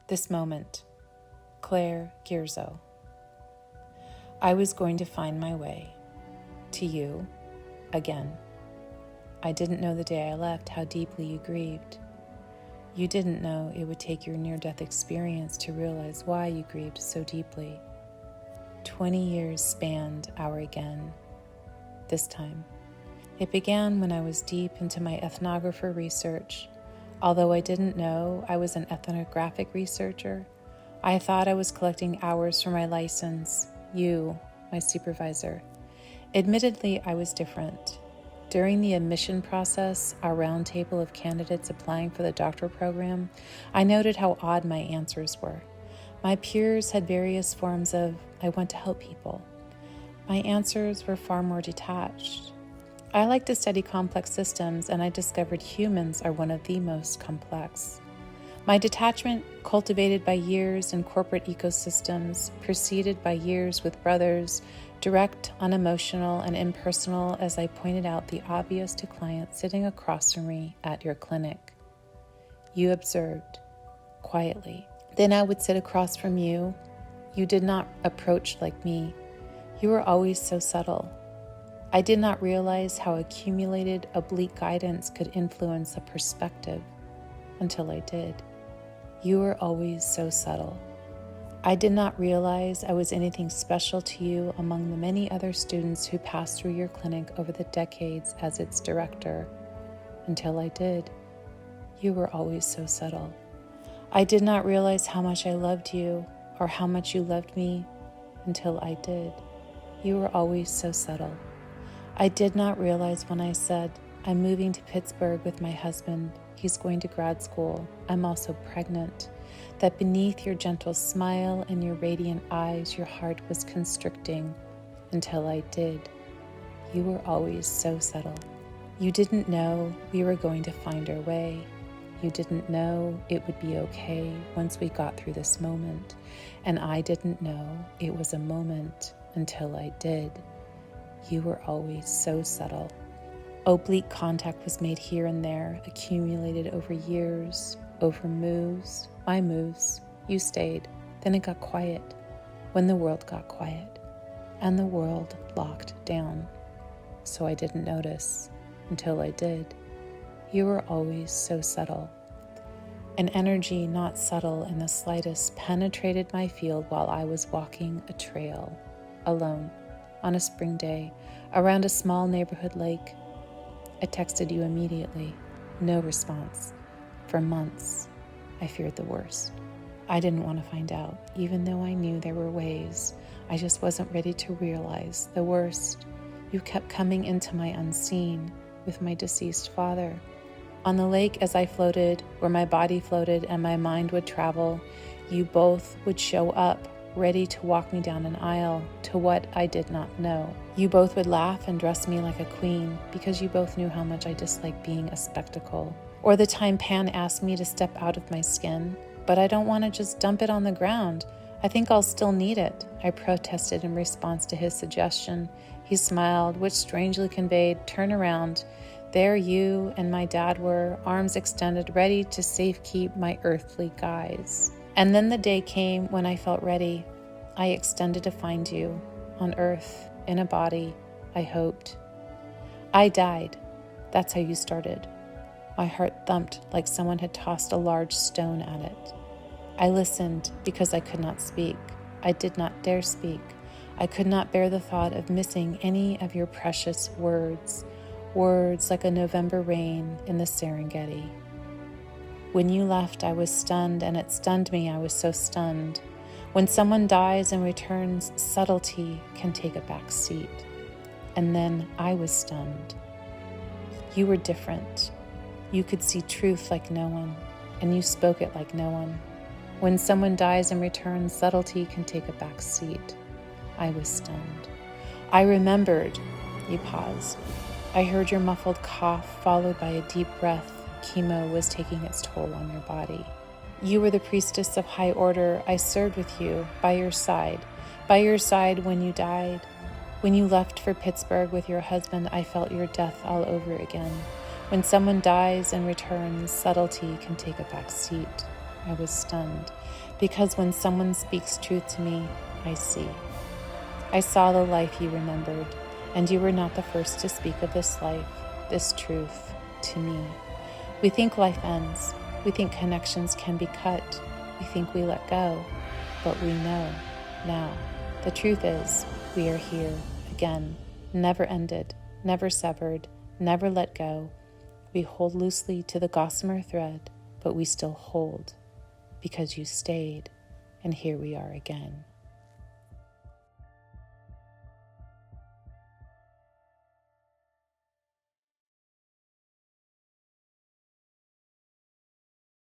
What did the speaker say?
This moment, Claire Gierzo. I was going to find my way to you again. I didn't know the day I left how deeply you grieved. You didn't know it would take your near-death experience to realize why you grieved so deeply. 20 years spanned our again. This time. It began when I was deep into my ethnographer research. Although I didn't know I was an ethnographic researcher, I thought I was collecting hours for my license, you, my supervisor. Admittedly, I was different. During the admission process, our roundtable of candidates applying for the doctoral program, I noted how odd my answers were. My peers had various forms of, I want to help people. My answers were far more detached. I like to study complex systems, and I discovered humans are one of the most complex. My detachment, cultivated by years in corporate ecosystems, preceded by years with brothers, direct, unemotional, and impersonal as I pointed out the obvious to clients sitting across from me at your clinic. You observed, quietly. Then I would sit across from you. You did not approach like me. You were always so subtle. I did not realize how accumulated, oblique guidance could influence a perspective until I did. You were always so subtle. I did not realize I was anything special to you among the many other students who passed through your clinic over the decades as its director until I did. You were always so subtle. I did not realize how much I loved you or how much you loved me until I did. You were always so subtle. I did not realize when I said, I'm moving to Pittsburgh with my husband. He's going to grad school. I'm also pregnant. That beneath your gentle smile and your radiant eyes, your heart was constricting until I did. You were always so subtle. You didn't know we were going to find our way. You didn't know it would be okay once we got through this moment. And I didn't know it was a moment until I did. You were always so subtle. Oblique contact was made here and there, accumulated over years, over moves, my moves. You stayed. Then it got quiet. When the world got quiet. And the world locked down. So I didn't notice until I did. You were always so subtle. An energy not subtle in the slightest penetrated my field while I was walking a trail, alone, on a spring day, around a small neighborhood lake. I texted you immediately. No response. For months, I feared the worst. I didn't want to find out, even though I knew there were ways. I just wasn't ready to realize the worst. You kept coming into my unseen with my deceased father. On the lake as I floated, where my body floated and my mind would travel, you both would show up, ready to walk me down an aisle to what I did not know. You both would laugh and dress me like a queen because you both knew how much I disliked being a spectacle. Or the time Pan asked me to step out of my skin, but I don't want to just dump it on the ground. I think I'll still need it, I protested in response to his suggestion. He smiled, which strangely conveyed, turn around. There you and my dad were, arms extended, ready to safekeep my earthly guise. And then the day came when I felt ready. I extended to find you, on earth, in a body, I hoped. I died. That's how you started. My heart thumped like someone had tossed a large stone at it. I listened because I could not speak. I did not dare speak. I could not bear the thought of missing any of your precious words, words like a November rain in the Serengeti. When you left, I was stunned, and it stunned me. I was so stunned. When someone dies and returns, subtlety can take a back seat. And then I was stunned. You were different. You could see truth like no one, and you spoke it like no one. When someone dies and returns, subtlety can take a back seat. I was stunned. I remembered. You paused. I heard your muffled cough followed by a deep breath. Chemo was taking its toll on your body. You were the priestess of high order. I served with you, by your side when you died. When you left for Pittsburgh with your husband, I felt your death all over again. When someone dies and returns, subtlety can take a back seat. I was stunned, because when someone speaks truth to me, I see. I saw the life you remembered, and you were not the first to speak of this life, this truth, to me. We think life ends. We think connections can be cut. We think we let go. But we know now. The truth is, we are here again, never ended, never severed, never let go. We hold loosely to the gossamer thread, but we still hold, because you stayed, and here we are again.